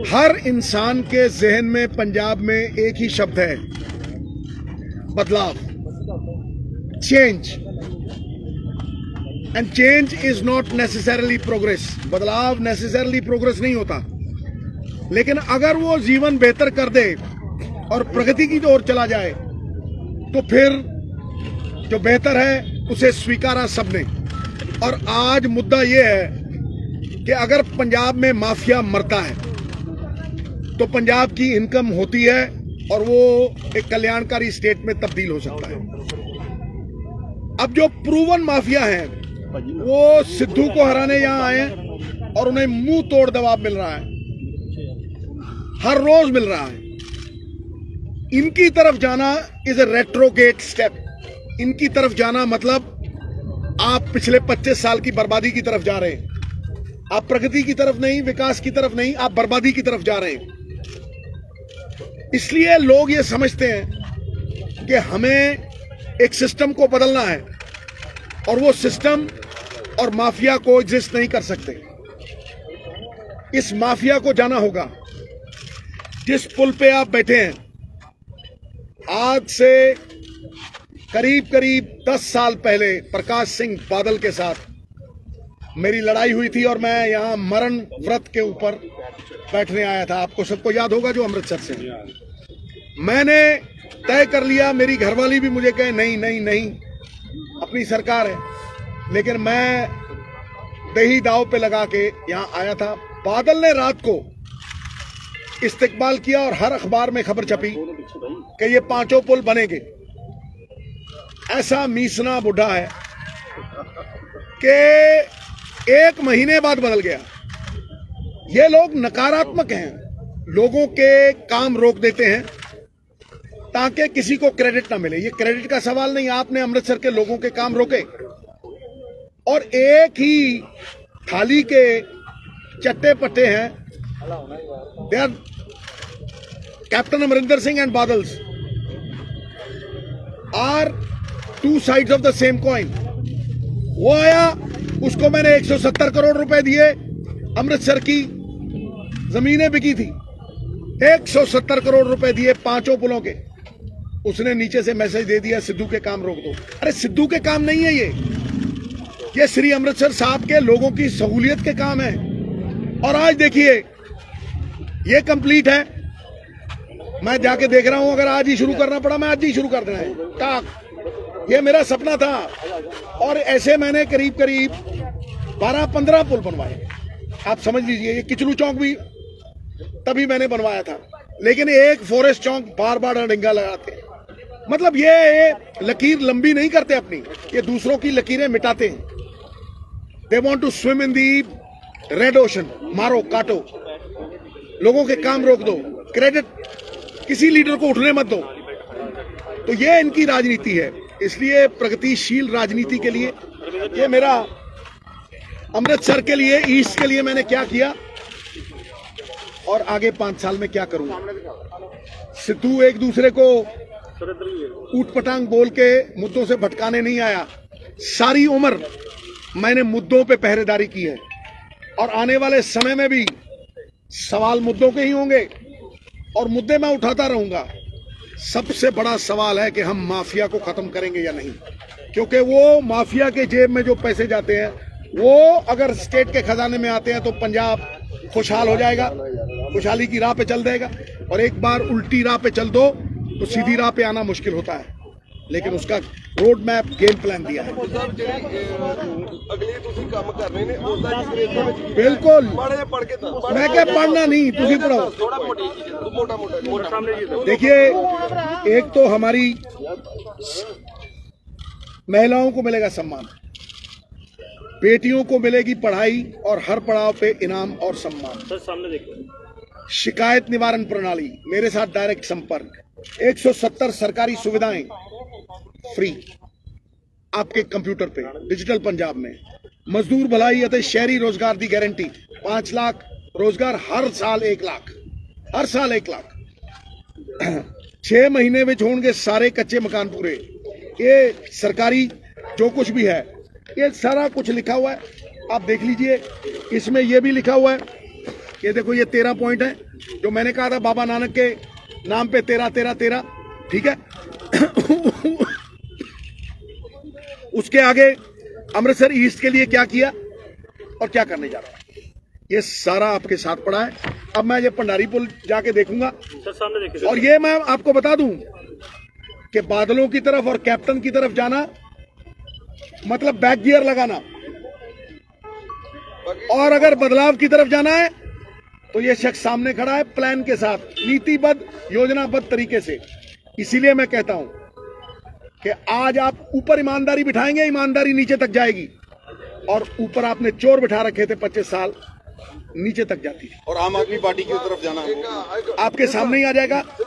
हर इंसान के जहन में पंजाब में एक ही शब्द है, बदलाव, change. And change is not necessarily progress. बदलाव नेसेसरली प्रोग्रेस नहीं होता, लेकिन अगर वो जीवन बेहतर कर दे और प्रगति की ओर चला जाए तो फिर जो बेहतर है उसे स्वीकारा सबने। और आज मुद्दा यह है कि अगर पंजाब में माफिया मरता है तो पंजाब की इनकम होती है और वो एक कल्याणकारी स्टेट में तब्दील हो सकता है। अब जो प्रूवन माफिया हैं वो सिद्धू को हराने यहां आए हैं और उन्हें मुंह तोड़ जवाब मिल रहा है, हर रोज मिल रहा है। इनकी तरफ जाना इज ए रेट्रोगेट स्टेप। इनकी तरफ जाना मतलब आप पिछले 25 साल की बर्बादी की तरफ जा रहे हैं। आप प्रगति की तरफ नहीं, विकास की तरफ नहीं, आप बर्बादी की तरफ जा रहे हैं। इसलिए लोग ये समझते हैं कि हमें एक सिस्टम को बदलना है और वो सिस्टम और माफिया को एग्जिस्ट नहीं कर सकते। इस माफिया को जाना होगा। जिस पुल पे आप बैठे हैं, आज से करीब करीब 10 साल पहले प्रकाश सिंह बादल के साथ मेरी लड़ाई हुई थी और मैं यहां मरण व्रत के ऊपर बैठने आया था। आपको सबको याद होगा जो अमृतसर से। मैंने तय कर लिया, मेरी घरवाली भी मुझे कहे नहीं नहीं नहीं, अपनी सरकार है, लेकिन मैं दही दाव पे लगा के यहां आया था। बादल ने रात को इस्तेकबाल किया और हर अखबार में खबर छपी कि ये 5 पुल बनेंगे। ऐसा मीसना बुढ़ा है कि 1 महीने बाद बदल गया। ये लोग नकारात्मक हैं, लोगों के काम रोक देते हैं ताकि किसी को क्रेडिट ना मिले। ये क्रेडिट का सवाल नहीं, आपने अमृतसर के लोगों के काम रोके और एक ही थाली के चट्टे पट्टे हैं। They are captain Amarinder Singh and Badals are 2 sides of the same coin. वो आया, उसको मैंने 170 करोड़ रुपए दिए, अमृतसर की जमीनें बिकी थी, 170 करोड़ रुपए दिए 5 पुलों के। उसने नीचे से मैसेज दे दिया सिद्धू के काम रोक दो। अरे सिद्धू के काम नहीं है ये श्री अमृतसर साहब के लोगों की सहूलियत के काम है। और आज देखिए ये कंप्लीट है। मैं जाके देख रहा हूं, अगर आज ही शुरू करना पड़ा मैं आज ही शुरू कर देना है टाक। ये मेरा सपना था और ऐसे मैंने करीब करीब 12-15 पुल बनवाए। आप समझ लीजिए, ये किचलू चौक भी तभी मैंने बनवाया था, लेकिन एक फॉरेस्ट चौक बार बार अड़ंगा लगाते। मतलब ये लकीर लंबी नहीं करते अपनी, ये दूसरों की लकीरें मिटाते हैं। They want to swim in the red ocean. मारो काटो, लोगों के काम रोक दो, क्रेडिट किसी लीडर को उठने मत दो। तो ये इनकी राजनीति है। इसलिए प्रगतिशील राजनीति के लिए, ये मेरा अमृतसर के लिए, ईस्ट के लिए मैंने क्या किया और आगे 5 साल में क्या करूंगा। सिद्धू एक दूसरे को ऊट पटांग बोल के मुद्दों से भटकाने नहीं आया। सारी उम्र मैंने मुद्दों पे पहरेदारी की है और आने वाले समय में भी सवाल मुद्दों के ही होंगे और मुद्दे मैं उठाता रहूंगा। सबसे बड़ा सवाल है कि हम माफिया को खत्म करेंगे या नहीं, क्योंकि वो माफिया के जेब में जो पैसे जाते हैं वो अगर स्टेट के खजाने में आते हैं तो पंजाब खुशहाल हो जाएगा, खुशहाली की राह पे चल जाएगा। और एक बार उल्टी राह पे चल दो तो सीधी राह पे आना मुश्किल होता है, लेकिन उसका रोड मैप, गेम प्लान दिया है। बिल्कुल, मैं क्या पढ़ना नहीं, तुझे पढ़ाओ। देखिए, एक तो हमारी महिलाओं को मिलेगा सम्मान, बेटियों को मिलेगी पढ़ाई और हर पड़ाव पे इनाम और सम्मान। शिकायत निवारण प्रणाली, मेरे साथ डायरेक्ट संपर्क, 170 सरकारी सुविधाएं फ्री आपके कंप्यूटर पे, डिजिटल पंजाब में। मजदूर भलाई ਅਤੇ शहरी रोजगार की गारंटी, 5 लाख रोजगार, हर साल 1 लाख, हर साल 1 लाख। 6 महीने में होंगे सारे कच्चे मकान पूरे। ये सरकारी जो कुछ भी है ये सारा कुछ लिखा हुआ है, आप देख लीजिए। इसमें ये भी लिखा हुआ है, ये देखो, ये 13 पॉइंट है। जो मैंने कहा था बाबा नानक के नाम पे 13-13-13, ठीक है। उसके आगे अमृतसर ईस्ट के लिए क्या किया और क्या करने जा रहा है, ये सारा आपके साथ पड़ा है। अब मैं ये भंडारी पुल जाके देखूंगा और ये मैं आपको बता दूं कि बादलों की तरफ और कैप्टन की तरफ जाना मतलब बैक गियर लगाना, और अगर बदलाव की तरफ जाना है तो ये शख्स सामने खड़ा है प्लान के साथ, नीतिबद्ध योजनाबद्ध तरीके से। इसीलिए मैं कहता हूं कि आज आप ऊपर ईमानदारी बिठाएंगे, ईमानदारी नीचे तक जाएगी, और ऊपर आपने चोर बिठा रखे थे 25 साल, नीचे तक जाती थी। और आम आदमी पार्टी की तरफ जाना आपके सामने ही आ जाएगा।